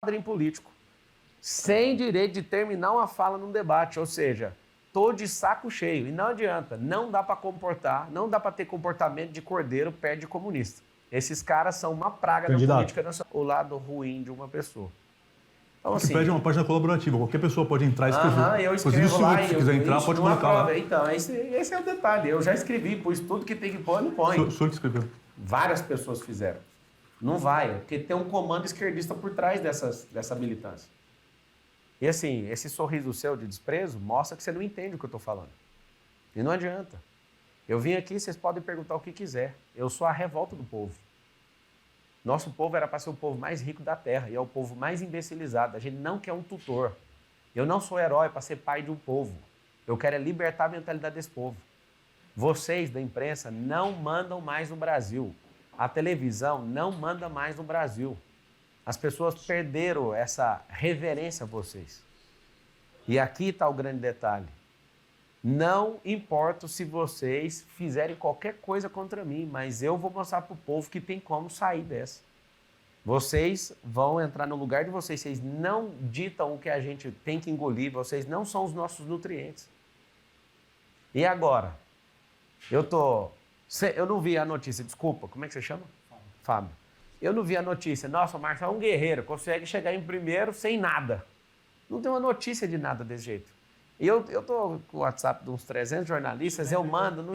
padrinho político, sem direito de terminar uma fala num debate, ou seja, tô de saco cheio. E não adianta, não dá para comportar, não dá para ter comportamento de cordeiro perto de comunista. Esses caras são uma praga da política nacional. O lado ruim de uma pessoa. Então, assim, pede uma página colaborativa, qualquer pessoa pode entrar e escrever. Eu escrevo lá, se quiser entrar, pode colocar lá. Então, esse é o detalhe. Eu já escrevi, pus tudo que tem que pôr, não põe. O senhor que escreveu? Várias pessoas fizeram. Não vai, porque tem um comando esquerdista por trás dessa militância. E assim, esse sorriso seu de desprezo mostra que você não entende o que eu estou falando. E não adianta. Eu vim aqui, vocês podem perguntar o que quiser. Eu sou a revolta do povo. Nosso povo era para ser o povo mais rico da terra e é o povo mais imbecilizado. A gente não quer um tutor. Eu não sou herói para ser pai de um povo. Eu quero é libertar a mentalidade desse povo. Vocês da imprensa não mandam mais no Brasil. A televisão não manda mais no Brasil. As pessoas perderam essa reverência a vocês. E aqui está o grande detalhe. Não importa se vocês fizerem qualquer coisa contra mim, mas eu vou mostrar para o povo que tem como sair dessa. Vocês vão entrar no lugar de vocês. Vocês não ditam o que a gente tem que engolir. Vocês não são os nossos nutrientes. E agora? Eu não vi a notícia, desculpa, como é que você chama? Fábio. Eu não vi a notícia. Nossa, o Marcelo é um guerreiro, consegue chegar em primeiro sem nada. Não tem uma notícia de nada desse jeito. E eu tô com o WhatsApp de uns 300 jornalistas, eu mando no...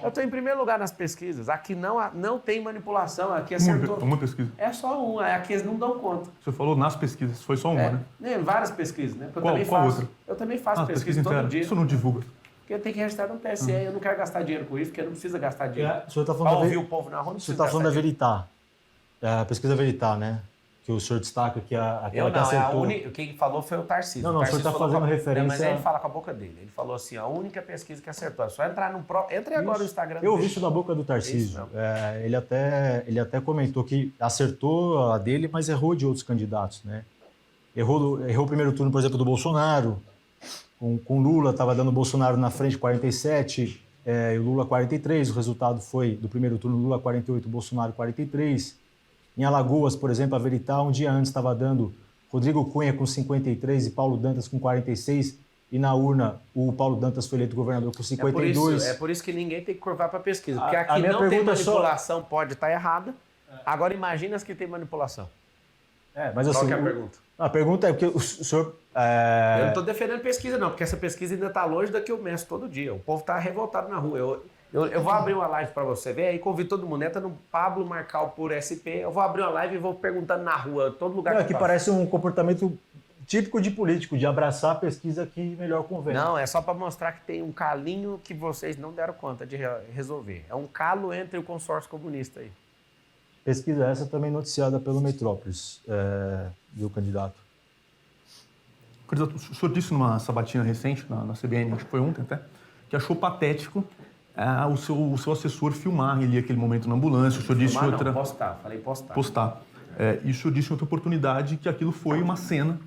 Eu estou em primeiro lugar nas pesquisas. Aqui não tem manipulação, aqui acertou. Uma pesquisa. É só uma, aqui eles não dão conta. Você falou nas pesquisas, foi só uma, né? Várias pesquisas, né? Qual outra? Eu também faço pesquisa todo dia. Isso não divulga. Porque tem que registrar no TSE, eu não quero gastar dinheiro com isso, porque não precisa gastar dinheiro. O senhor está falando ouvir o povo na rua, não precisa. O senhor está falando da Veritar, a pesquisa Veritar, né? Que o senhor destaca que aquela que acertou... Quem falou foi o Tarcísio. Não, o senhor está fazendo referência... Mas ele fala com a boca dele. Ele falou assim, a única pesquisa que acertou. É só entrar no... Entre agora no Instagram. Eu ouvi isso da boca do Tarcísio. Ele até comentou que acertou a dele, mas errou de outros candidatos, né? Errou o primeiro turno, por exemplo, do Bolsonaro. Com Lula, estava dando o Bolsonaro na frente, 47, e o Lula 43. O resultado foi, do primeiro turno, Lula 48, Bolsonaro 43. Em Alagoas, por exemplo, a Veritar, um dia antes estava dando Rodrigo Cunha com 53 e Paulo Dantas com 46. E na urna, o Paulo Dantas foi eleito governador com 52. É por isso que ninguém tem que curvar para pesquisa. Porque aqui não tem manipulação, pode estar errada. Agora imagina as que tem manipulação. Mas assim, qual que é a pergunta? A pergunta é porque o senhor... Eu não estou defendendo pesquisa, não, porque essa pesquisa ainda está longe da que eu meço todo dia. O povo está revoltado na rua. Eu vou abrir uma live para você ver, aí convido todo mundo, entra no Pablo Marcal por SP, eu vou abrir uma live e vou perguntando na rua, todo lugar que parece um comportamento típico de político, de abraçar a pesquisa que melhor convém. Não, é só para mostrar que tem um calinho que vocês não deram conta de resolver. É um calo entre o consórcio comunista aí. Pesquisa essa também noticiada pelo Metrópolis, do candidato. Candidato, o senhor disse numa sabatina recente, na CBN, acho que foi ontem até, que achou patético o seu assessor filmar ele aquele momento na ambulância. O senhor disse filmar, outra... Não, postar, falei postar. Postar. E o senhor disse em outra oportunidade que aquilo foi uma cena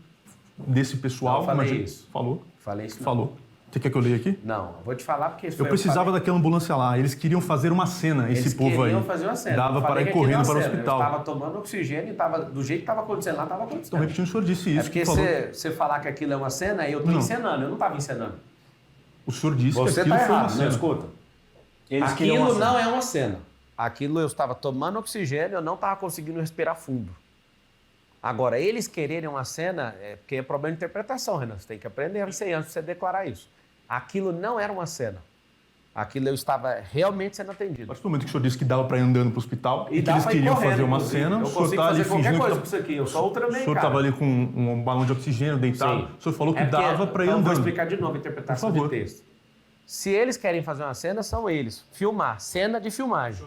desse pessoal. Não, falei isso. Falou? Falei isso. Falou. Você quer que eu leia aqui? Não, vou te falar porque... Eu precisava daquela ambulância lá. Eles queriam fazer uma cena, esse povo aí. Eles queriam fazer uma cena. Dava para ir correndo para o hospital. Eu estava tomando oxigênio e do jeito que estava acontecendo lá, estava acontecendo. Então, repetindo, o senhor disse isso. É porque você falar que aquilo é uma cena, eu estou encenando. Eu não estava encenando. O senhor disse que aquilo foi uma cena. Não, escuta. Aquilo não é uma cena. Aquilo eu estava tomando oxigênio, eu não estava conseguindo respirar fundo. Agora, eles quererem uma cena, porque é problema de interpretação, Renan. Você tem que aprender a ser antes de você declarar isso. Aquilo não era uma cena. Aquilo eu estava realmente sendo atendido. A partir do momento que o senhor disse que dava para ir andando para o hospital e que eles queriam fazer uma cena, eu o senhor está ali qualquer fingindo coisa com isso aqui. Eu sou Ultraman, cara. O senhor estava ali com um balão de oxigênio deitado. Sim. O senhor falou que dava para ir andando. Vou explicar de novo a interpretação de texto. Se eles querem fazer uma cena, são eles. Filmar, cena de filmagem.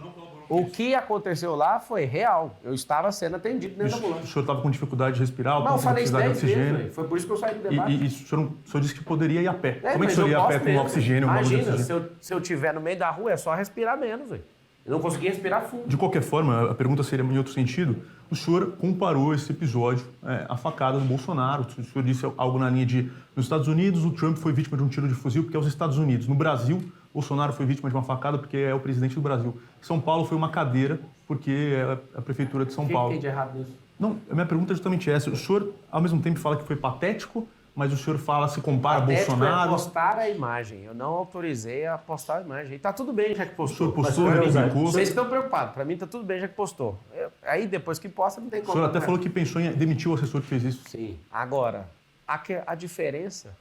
O que aconteceu lá foi real. Eu estava sendo atendido dentro da ambulância. O senhor estava com dificuldade de respirar? Não, eu falei isso 10 vezes. Foi por isso que eu saí do debate. E o senhor disse que poderia ir a pé. Como é que o senhor ia a pé com oxigênio? Imagina, se eu estiver no meio da rua, é só respirar menos. Véio. Eu não conseguia respirar fundo. De qualquer forma, a pergunta seria em outro sentido. O senhor comparou esse episódio à facada do Bolsonaro. O senhor disse algo na linha de... Nos Estados Unidos, o Trump foi vítima de um tiro de fuzil porque é os Estados Unidos. No Brasil, Bolsonaro foi vítima de uma facada porque é o presidente do Brasil. São Paulo foi uma cadeira porque é a prefeitura de São Paulo. O que tem de errado nisso? Não, a minha pergunta é justamente essa. O senhor, ao mesmo tempo, fala que foi patético, mas o senhor se compara a Bolsonaro... É postar a imagem. Eu não autorizei a postar a imagem. E tá tudo bem já que postou. O senhor postou, publicou. Vocês estão preocupados. Para mim tá tudo bem já que postou. Aí depois que posta não tem como. O senhor até falou que pensou em demitir o assessor que fez isso. Sim. Agora, a diferença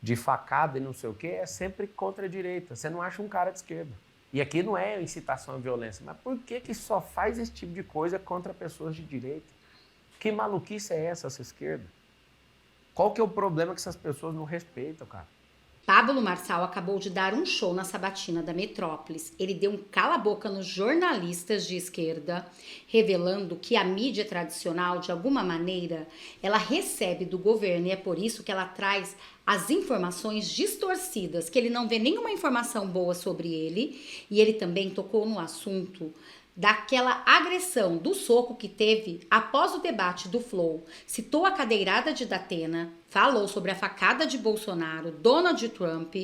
de facada e não sei o quê é sempre contra a direita. Você não acha um cara de esquerda. E aqui não é incitação à violência. Mas por que só faz esse tipo de coisa contra pessoas de direita? Que maluquice é essa esquerda? Qual que é o problema que essas pessoas não respeitam, cara? Pablo Marçal acabou de dar um show na sabatina da Metrópolis. Ele deu um cala-boca nos jornalistas de esquerda, revelando que a mídia tradicional, de alguma maneira, ela recebe do governo e é por isso que ela traz as informações distorcidas, que ele não vê nenhuma informação boa sobre ele. E ele também tocou no assunto daquela agressão, do soco que teve após o debate do Flow, citou a cadeirada de Datena, falou sobre a facada de Bolsonaro, Donald Trump,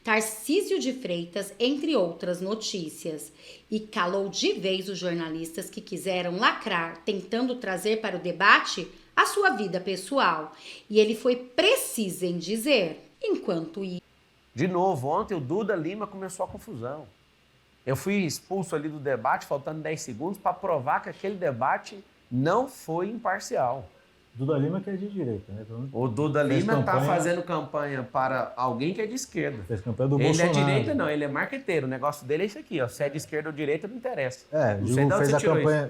Tarcísio de Freitas, entre outras notícias, e calou de vez os jornalistas que quiseram lacrar, tentando trazer para o debate a sua vida pessoal. E ele foi preciso em dizer, enquanto isso... De novo, ontem o Duda Lima começou a confusão. Eu fui expulso ali do debate, faltando 10 segundos, para provar que aquele debate não foi imparcial. Duda Lima que é de direita, né? O Duda Lima está fazendo campanha para alguém que é de esquerda. Fez campanha do Bolsonaro. Ele é de direita, não, ele é marqueteiro. O negócio dele é isso aqui, ó. Se é de esquerda ou direita, não interessa.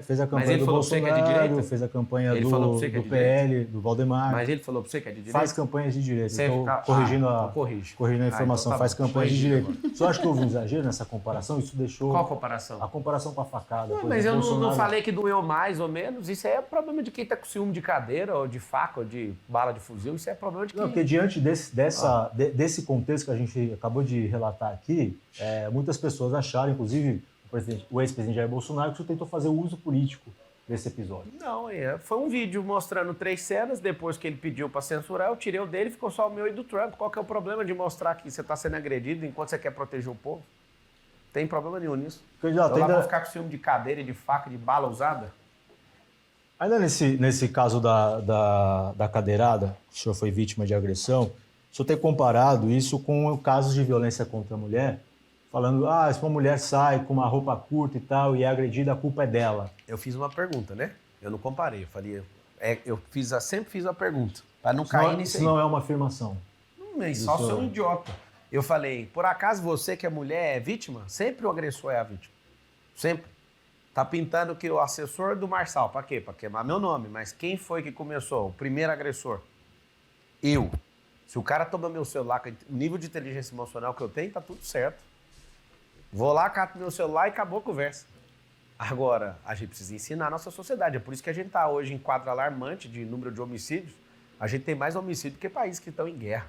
Fez a campanha do Bolsonaro, fez a campanha do PL, do Valdemar. Mas ele falou para você que é de direita? Faz campanhas de direita. Estou corrigindo a informação, então faz campanhas de direita. Só acho que houve um exagero nessa comparação, isso deixou... Qual comparação? A comparação com a facada. Mas eu não falei que doeu mais ou menos. Isso aí é problema de quem está com ciúme de cadeira, ou de faca, ou de bala de fuzil. Isso é problema de quem... Não, porque diante desse contexto que a gente acabou de relatar aqui, muitas pessoas acharam, inclusive o ex-presidente Jair Bolsonaro, que o senhor tentou fazer o uso político desse episódio. Não, foi um vídeo mostrando 3 cenas, depois que ele pediu para censurar, eu tirei o dele, ficou só o meu e do Trump. Qual que é o problema de mostrar que você está sendo agredido enquanto você quer proteger o povo? Não tem problema nenhum nisso. Eu lá vou ficar com ciúme de cadeira, de faca, de bala usada? Ainda nesse caso da cadeirada, que o senhor foi vítima de agressão, o senhor tem comparado isso com casos de violência contra a mulher, falando, se uma mulher sai com uma roupa curta e tal e é agredida, a culpa é dela. Eu fiz uma pergunta, né? Eu não comparei, eu falei, sempre fiz uma pergunta, para não cair nisso aí. Isso não é uma afirmação. Só sou um idiota. Eu falei, por acaso você que é mulher é vítima? Sempre o agressor é a vítima. Sempre. Tá pintando que o assessor do Marçal, para quê? Para queimar meu nome. Mas quem foi que começou? O primeiro agressor? Eu. Se o cara toma meu celular, com o nível de inteligência emocional que eu tenho, tá tudo certo. Vou lá, cato meu celular e acabou a conversa. Agora, a gente precisa ensinar a nossa sociedade. É por isso que a gente tá hoje em quadro alarmante de número de homicídios. A gente tem mais homicídio do que países que estão em guerra.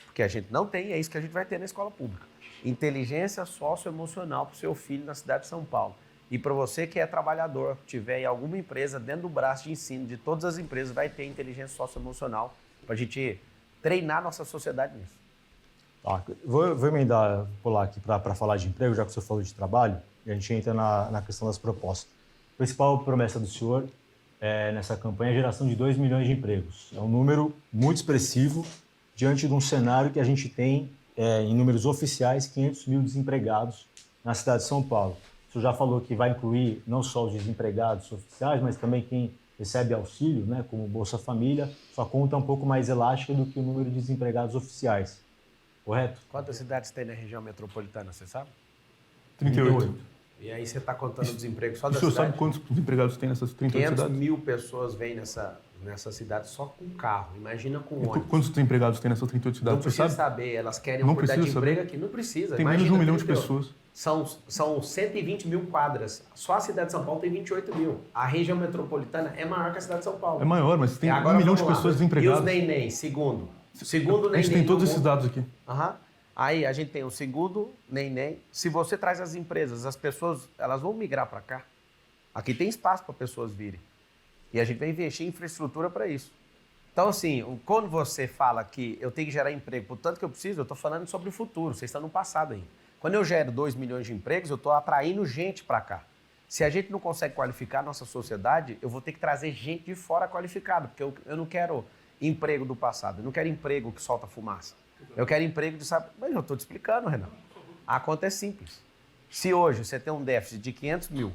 Porque a gente não tem, é isso que a gente vai ter na escola pública. Inteligência socioemocional para o seu filho na cidade de São Paulo. E para você que é trabalhador, tiver em alguma empresa, dentro do braço de ensino de todas as empresas, vai ter inteligência socioemocional para a gente treinar nossa sociedade nisso. Vou emendar, pular aqui para falar de emprego, já que o senhor falou de trabalho, e a gente entra na questão das propostas. A principal promessa do senhor nessa campanha é a geração de 2 milhões de empregos. É um número muito expressivo diante de um cenário que a gente tem, em números oficiais, 500 mil desempregados na cidade de São Paulo. O senhor já falou que vai incluir não só os desempregados oficiais, mas também quem recebe auxílio, né, como Bolsa Família, sua conta é um pouco mais elástica do que o número de desempregados oficiais. Correto? Quantas cidades tem na região metropolitana, você sabe? 38. E aí você está contando o desemprego só da cidade? O senhor cidade? sabe quantos desempregados tem nessas 38 cidades? 500 mil pessoas vêm nessa cidade só com carro. Imagina com ônibus. Quantos desempregados tem nessas 38 cidades? Não precisa saber. Elas querem uma oportunidade de emprego aqui. Não precisa. Tem menos de 1 milhão de pessoas. São 120 mil quadras. Só a cidade de São Paulo tem 28 mil. A região metropolitana é maior que a cidade de São Paulo. É maior, mas tem 1 milhão de pessoas desempregadas. E os neném, segundo A gente tem todos esses dados aqui. Aí a gente tem o segundo neném. Se você traz as empresas, as pessoas, elas vão migrar para cá. Aqui tem espaço para pessoas virem. E a gente vai investir em infraestrutura para isso. Então, assim, quando você fala que eu tenho que gerar emprego, portanto que eu preciso, eu estou falando sobre o futuro. Vocês estão no passado ainda. Quando eu gero 2 milhões de empregos, eu estou atraindo gente para cá. Se a gente não consegue qualificar a nossa sociedade, eu vou ter que trazer gente de fora qualificada, porque eu não quero emprego do passado, eu não quero emprego que solta fumaça. Eu quero emprego de sabe. Mas eu estou te explicando, Renan. A conta é simples. Se hoje você tem um déficit de 500 mil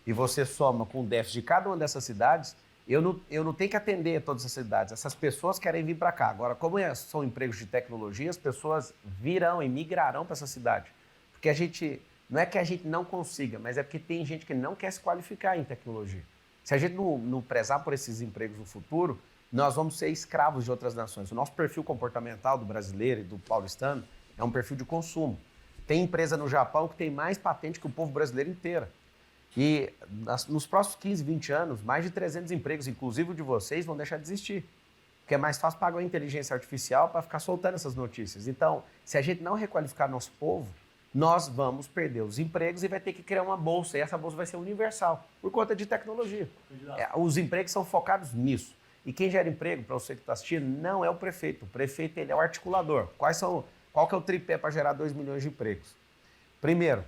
e você soma com o déficit de cada uma dessas cidades, eu não tenho que atender todas as cidades. Essas pessoas querem vir para cá. Agora, como são empregos de tecnologia, as pessoas virão e migrarão para essa cidade. Porque não é que a gente não consiga, mas é porque tem gente que não quer se qualificar em tecnologia. Se a gente não prezar por esses empregos no futuro, nós vamos ser escravos de outras nações. O nosso perfil comportamental do brasileiro e do paulistano é um perfil de consumo. Tem empresa no Japão que tem mais patente que o povo brasileiro inteiro. E nos próximos 15, 20 anos, mais de 300 empregos, inclusive o de vocês, vão deixar de existir. Porque é mais fácil pagar a inteligência artificial para ficar soltando essas notícias. Então, se a gente não requalificar nosso povo, nós vamos perder os empregos e vai ter que criar uma bolsa. E essa bolsa vai ser universal, por conta de tecnologia. Os empregos são focados nisso. E quem gera emprego, para você que está assistindo, não é o prefeito. O prefeito ele é o articulador. Qual que é o tripé para gerar 2 milhões de empregos? Primeiro,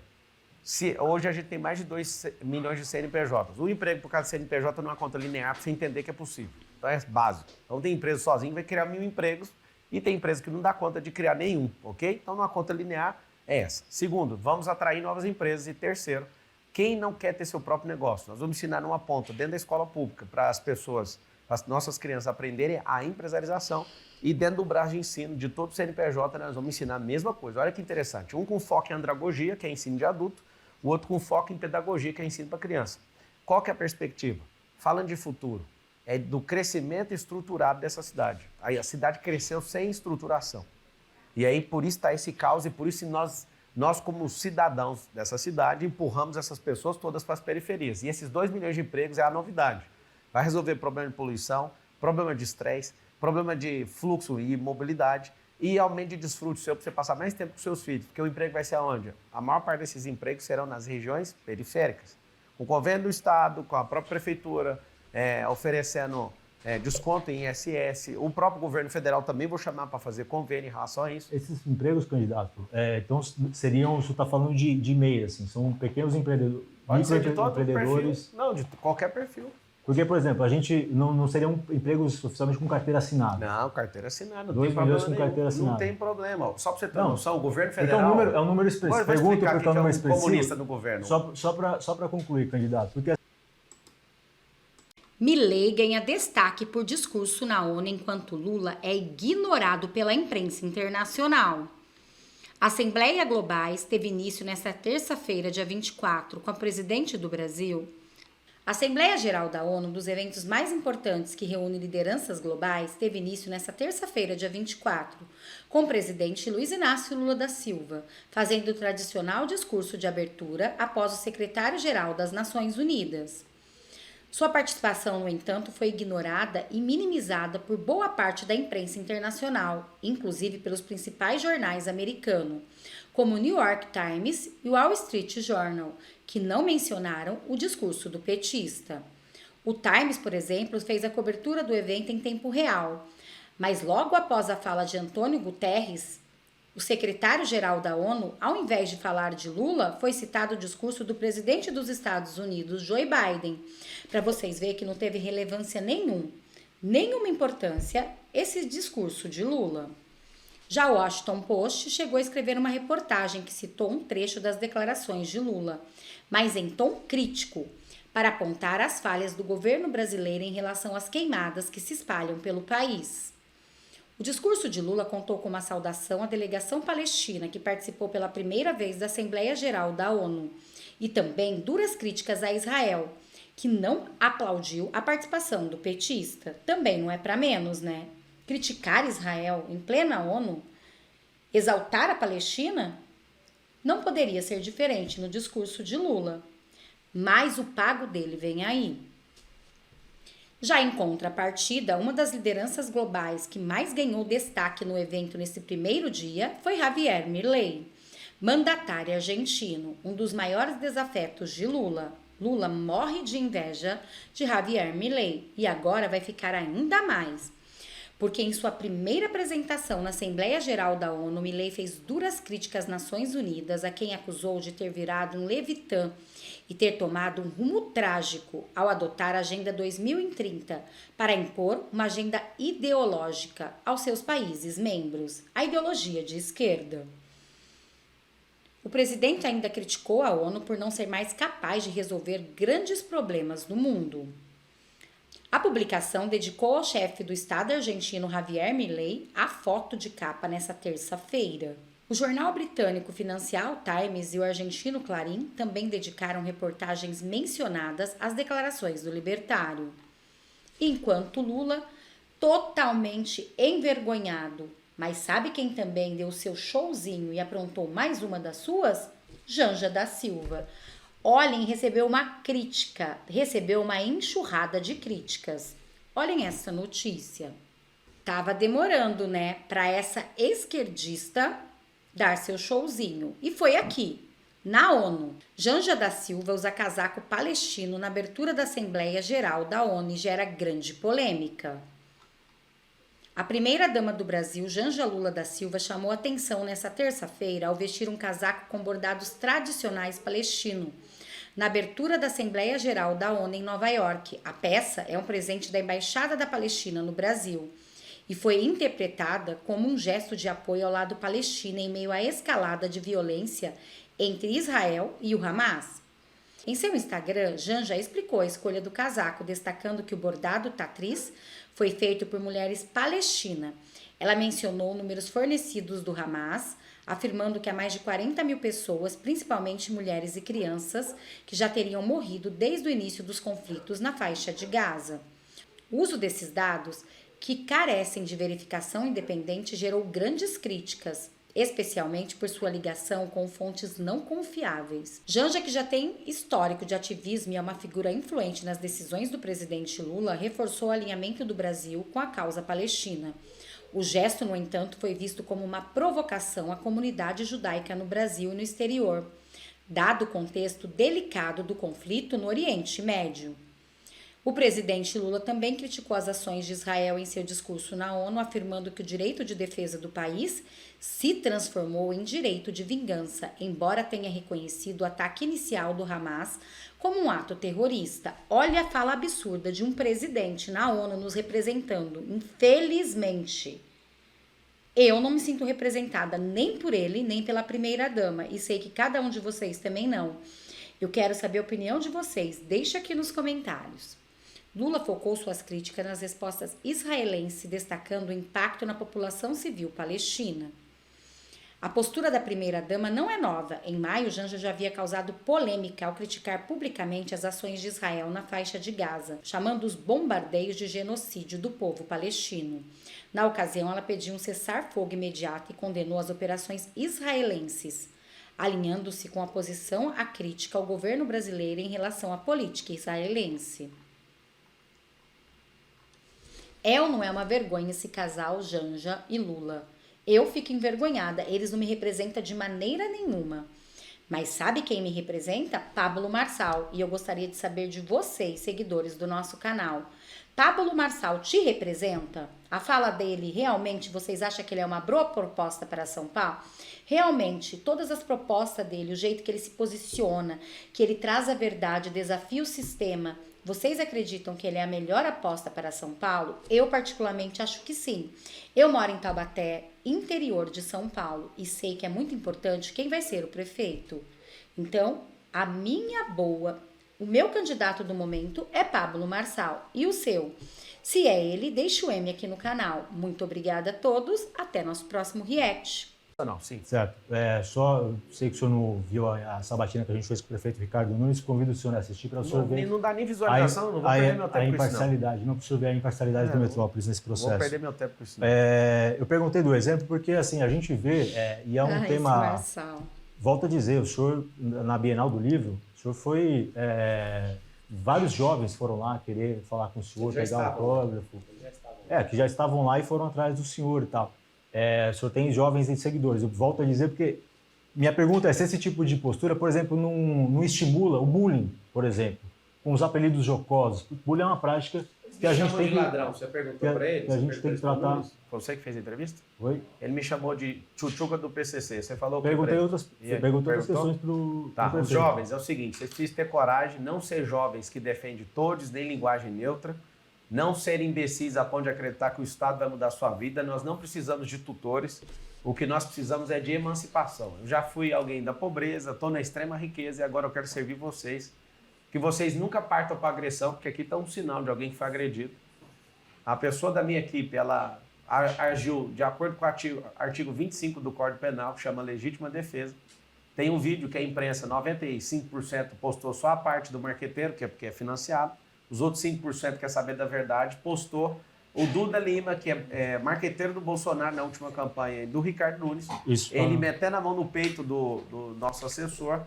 hoje a gente tem mais de 2 milhões de CNPJs. O emprego por causa de CNPJ não é uma conta linear para você entender que é possível. Então é básico. Então tem empresa sozinha que vai criar 1.000 empregos e tem empresa que não dá conta de criar nenhum, ok? Então numa conta linear é essa. Segundo, vamos atrair novas empresas. E terceiro, quem não quer ter seu próprio negócio? Nós vamos ensinar numa ponta dentro da escola pública para as pessoas, para as nossas crianças aprenderem a empresarização. E dentro do braço de ensino de todo o CNPJ, nós vamos ensinar a mesma coisa. Olha que interessante. Um com foco em andragogia, que é ensino de adulto, o outro com foco em pedagogia, que é ensino para criança. Qual que é a perspectiva? Falando de futuro, é do crescimento estruturado dessa cidade. Aí a cidade cresceu sem estruturação. E aí por isso está esse caos e por isso nós como cidadãos dessa cidade, empurramos essas pessoas todas para as periferias. E esses 2 milhões de empregos é a novidade. Vai resolver problema de poluição, problema de estresse, problema de fluxo e mobilidade e aumento de desfrute seu para você passar mais tempo com seus filhos. Porque o emprego vai ser aonde? A maior parte desses empregos serão nas regiões periféricas. Com o convênio do Estado, com a própria prefeitura, oferecendo desconto em ISS. O próprio governo federal também vou chamar para fazer convênio em relação a isso. Esses empregos, candidato, então seriam, você está falando de MEI, assim, são pequenos empreendedores, microempreendedores? Não, de qualquer perfil. Porque, por exemplo, a gente não seriam empregos oficialmente com carteira assinada. Não, carteira assinada. Não 2 tem problema milhões com carteira assinada. Não tem problema. Só para você ter noção, o governo federal... Então, é um número expressivo. Pergunta porque é um número expressivo. Comunista do governo. Só para concluir, candidato. Porque... Milei ganha destaque por discurso na ONU enquanto Lula é ignorado pela imprensa internacional. A Assembleia Globais teve início nesta terça-feira, dia 24, com a presidente do Brasil. A Assembleia Geral da ONU, um dos eventos mais importantes que reúne lideranças globais, teve início nesta terça-feira, dia 24, com o presidente Luiz Inácio Lula da Silva, fazendo o tradicional discurso de abertura após o secretário-geral das Nações Unidas. Sua participação, no entanto, foi ignorada e minimizada por boa parte da imprensa internacional, inclusive pelos principais jornais americanos, como o New York Times e o Wall Street Journal, que não mencionaram o discurso do petista. O Times, por exemplo, fez a cobertura do evento em tempo real, mas logo após a fala de Antônio Guterres, o secretário-geral da ONU, ao invés de falar de Lula, foi citado o discurso do presidente dos Estados Unidos, Joe Biden, para vocês verem que não teve relevância nenhuma importância esse discurso de Lula. Já o Washington Post chegou a escrever uma reportagem que citou um trecho das declarações de Lula, mas em tom crítico, para apontar as falhas do governo brasileiro em relação às queimadas que se espalham pelo país. O discurso de Lula contou com uma saudação à delegação palestina que participou pela primeira vez da Assembleia Geral da ONU e também duras críticas a Israel, que não aplaudiu a participação do petista. Também não é para menos, né? Criticar Israel em plena ONU, exaltar a Palestina, não poderia ser diferente no discurso de Lula, mas o pago dele vem aí. Já em contrapartida, uma das lideranças globais que mais ganhou destaque no evento nesse primeiro dia foi Javier Milei, mandatário argentino, um dos maiores desafetos de Lula. Lula morre de inveja de Javier Milei e agora vai ficar ainda mais, porque em sua primeira apresentação na Assembleia Geral da ONU, Milei fez duras críticas às Nações Unidas, a quem acusou de ter virado um leviatã e ter tomado um rumo trágico ao adotar a Agenda 2030 para impor uma agenda ideológica aos seus países membros, a ideologia de esquerda. O presidente ainda criticou a ONU por não ser mais capaz de resolver grandes problemas no mundo. A publicação dedicou ao chefe do Estado argentino Javier Milei a foto de capa nesta terça-feira. O jornal britânico Financial Times e o argentino Clarín também dedicaram reportagens mencionadas às declarações do libertário. Enquanto Lula, totalmente envergonhado, mas sabe quem também deu seu showzinho e aprontou mais uma das suas? Janja da Silva. Olhem, recebeu uma enxurrada de críticas. Olhem essa notícia. Tava demorando, né, para essa esquerdista dar seu showzinho. E foi aqui, na ONU. Janja da Silva usa casaco palestino na abertura da Assembleia Geral da ONU e gera grande polêmica. A primeira-dama do Brasil, Janja Lula da Silva, chamou atenção nesta terça-feira ao vestir um casaco com bordados tradicionais palestino, na abertura da Assembleia Geral da ONU em Nova York. A peça é um presente da Embaixada da Palestina no Brasil e foi interpretada como um gesto de apoio ao lado palestino em meio à escalada de violência entre Israel e o Hamas. Em seu Instagram, Janja explicou a escolha do casaco, destacando que o bordado tatriz foi feito por mulheres palestinas. Ela mencionou números fornecidos do Hamas, afirmando que há mais de 40 mil pessoas, principalmente mulheres e crianças, que já teriam morrido desde o início dos conflitos na faixa de Gaza. O uso desses dados, que carecem de verificação independente, gerou grandes críticas, especialmente por sua ligação com fontes não confiáveis. Janja, que já tem histórico de ativismo e é uma figura influente nas decisões do presidente Lula, reforçou o alinhamento do Brasil com a causa palestina. O gesto, no entanto, foi visto como uma provocação à comunidade judaica no Brasil e no exterior, dado o contexto delicado do conflito no Oriente Médio. O presidente Lula também criticou as ações de Israel em seu discurso na ONU, afirmando que o direito de defesa do país se transformou em direito de vingança, embora tenha reconhecido o ataque inicial do Hamas como um ato terrorista. Olha a fala absurda de um presidente na ONU nos representando. Infelizmente, eu não me sinto representada nem por ele, nem pela primeira-dama, e sei que cada um de vocês também não. Eu quero saber a opinião de vocês. Deixa aqui nos comentários. Lula focou suas críticas nas respostas israelenses, destacando o impacto na população civil palestina. A postura da primeira-dama não é nova. Em maio, Janja já havia causado polêmica ao criticar publicamente as ações de Israel na faixa de Gaza, chamando os bombardeios de genocídio do povo palestino. Na ocasião, ela pediu um cessar-fogo imediato e condenou as operações israelenses, alinhando-se com a posição à crítica ao governo brasileiro em relação à política israelense. É ou não é uma vergonha esse casal Janja e Lula? Eu fico envergonhada, eles não me representam de maneira nenhuma. Mas sabe quem me representa? Pablo Marçal. E eu gostaria de saber de vocês, seguidores do nosso canal. Pablo Marçal te representa? A fala dele, realmente, vocês acham que ele é uma boa proposta para São Paulo? Realmente, todas as propostas dele, o jeito que ele se posiciona, que ele traz a verdade, desafia o sistema, vocês acreditam que ele é a melhor aposta para São Paulo? Eu particularmente acho que sim. Eu moro em Taubaté, interior de São Paulo, e sei que é muito importante quem vai ser o prefeito. Então, o meu candidato do momento é Pablo Marçal. E o seu? Se é ele, deixa o M aqui no canal. Muito obrigada a todos. Até nosso próximo react. Não, sim. Certo. Só sei que o senhor não viu a sabatina que a gente fez com o prefeito Ricardo Nunes. Convido o senhor a assistir para o senhor ver. Não dá nem visualização, não vou perder meu tempo a imparcialidade, não precisa ver a imparcialidade do Metrópolis nesse processo. Vou perder meu tempo com isso. Eu perguntei do exemplo porque assim a gente vê, e é um tema. Volto a dizer, o senhor, na Bienal do Livro, o senhor foi. Vários jovens foram lá querer falar com o senhor, pegar autógrafo. Que já estavam lá e foram atrás do senhor e tal. O senhor tem jovens e seguidores. Eu volto a dizer porque minha pergunta é se esse tipo de postura, por exemplo, não estimula o bullying, por exemplo, com os apelidos jocosos. O bullying é uma prática que a gente tem de que... ladrão, você perguntou para ele? Que a gente tem que tratar... Foi você que fez a entrevista? Oi? Ele me chamou de tchutchuca do PCC. Você falou o que Perguntei pra ele? outras, perguntou outras questões para o Tá, os jovens, é o seguinte, vocês precisam ter coragem, não ser jovens que defendem todos, nem linguagem neutra, não serem imbecis a ponto de acreditar que o Estado vai mudar a sua vida, nós não precisamos de tutores, o que nós precisamos é de emancipação. Eu já fui alguém da pobreza, estou na extrema riqueza e agora eu quero servir vocês, que vocês nunca partam para agressão, porque aqui está um sinal de alguém que foi agredido. A pessoa da minha equipe, ela agiu de acordo com o artigo 25 do Código Penal, que chama legítima defesa. Tem um vídeo que a imprensa, 95% postou só a parte do marqueteiro, que é porque é financiado. Os outros 5% quer saber da verdade, postou. O Duda Lima, que é marqueteiro do Bolsonaro na última campanha, do Ricardo Nunes, ele metendo a mão no peito do nosso assessor,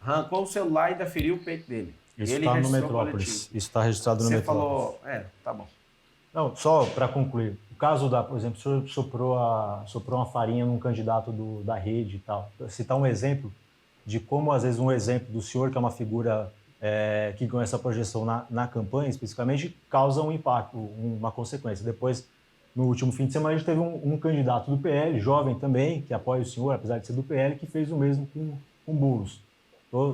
arrancou o celular e ainda feriu o peito dele. Isso ele está no Metrópolis. Isso está registrado no Metrópolis. Você falou... tá bom. Não, só para concluir. O caso por exemplo, o senhor soprou uma farinha num candidato da rede e tal. Citar um exemplo de como, às vezes, um exemplo do senhor, que é uma figura que ganha essa projeção na campanha, especificamente, causa um impacto, uma consequência. Depois, no último fim de semana, a gente teve um candidato do PL, jovem também, que apoia o senhor, apesar de ser do PL, que fez o mesmo com Boulos.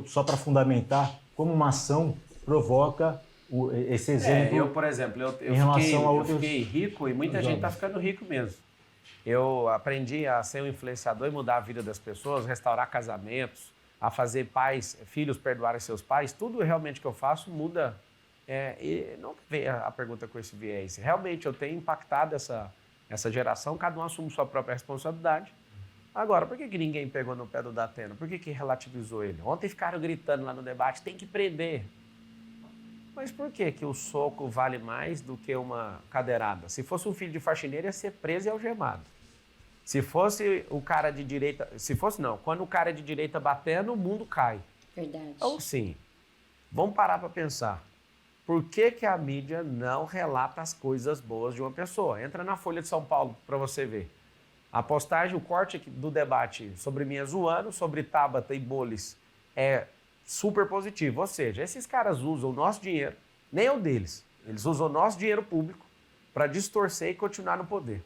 Só para fundamentar como uma ação provoca esse exemplo. Eu, por exemplo, eu fiquei rico e muita gente está ficando rico mesmo. Eu aprendi a ser um influenciador e mudar a vida das pessoas, restaurar casamentos, a fazer filhos perdoarem seus pais. Tudo realmente que eu faço muda. E não vem a pergunta com esse viés. Realmente eu tenho impactado essa geração, cada um assume sua própria responsabilidade. Agora, por que ninguém pegou no pé do Datena? Por que relativizou ele? Ontem ficaram gritando lá no debate, tem que prender. Mas por que o soco vale mais do que uma cadeirada? Se fosse um filho de faxineiro, ia ser preso e algemado. Se fosse o cara de direita... Quando o cara é de direita batendo, o mundo cai. Verdade. Então, sim, vamos parar para pensar. Por que a mídia não relata as coisas boas de uma pessoa? Entra na Folha de São Paulo para você ver. A postagem, o corte do debate sobre minha zoando, sobre Tabata e Bolis é super positivo. Ou seja, esses caras usam o nosso dinheiro, nem é o deles. Eles usam o nosso dinheiro público para distorcer e continuar no poder.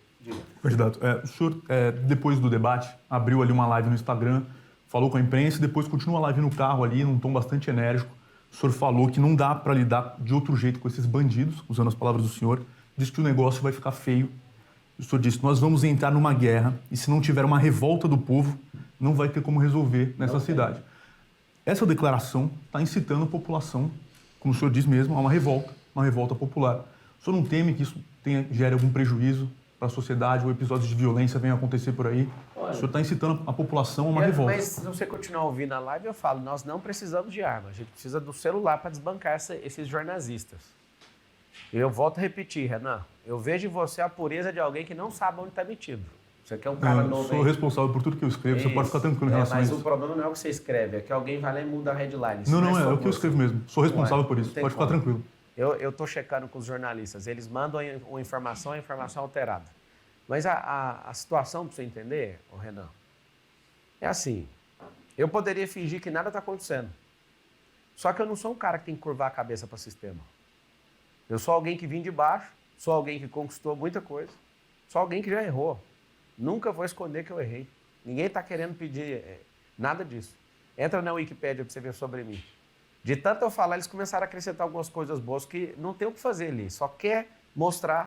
Candidato, o senhor, depois do debate, abriu ali uma live no Instagram, falou com a imprensa e depois continua a live no carro ali, num tom bastante enérgico. O senhor falou que não dá para lidar de outro jeito com esses bandidos, usando as palavras do senhor. Disse que o negócio vai ficar feio. O senhor disse, nós vamos entrar numa guerra e se não tiver uma revolta do povo, não vai ter como resolver nessa cidade. Essa declaração está incitando a população, como o senhor diz mesmo, a uma revolta popular. O senhor não teme que isso gere algum prejuízo para a sociedade ou episódios de violência venham acontecer por aí? Olha, o senhor está incitando a população a uma revolta. Mas se você continuar ouvindo a live, eu falo, nós não precisamos de arma, a gente precisa do celular para desbancar esses jornalistas. Eu volto a repetir, Renan, eu vejo em você a pureza de alguém que não sabe onde está metido. Você quer um cara novo. Eu sou responsável por tudo que eu escrevo, você pode ficar tranquilo em relação a isso. Mas o problema não é o que você escreve, é que alguém vai lá e muda a headline. Não, é o que eu escrevo mesmo. Sou responsável por isso, pode ficar tranquilo. Eu estou checando com os jornalistas, eles mandam uma informação, a informação alterada. Mas a situação, para você entender, Renan, é assim, eu poderia fingir que nada está acontecendo. Só que eu não sou um cara que tem que curvar a cabeça para o sistema. Eu sou alguém que vim de baixo, sou alguém que conquistou muita coisa, sou alguém que já errou. Nunca vou esconder que eu errei. Ninguém está querendo pedir nada disso. Entra na Wikipédia para você ver sobre mim. De tanto eu falar, eles começaram a acrescentar algumas coisas boas que não tem o que fazer ali. Só quer mostrar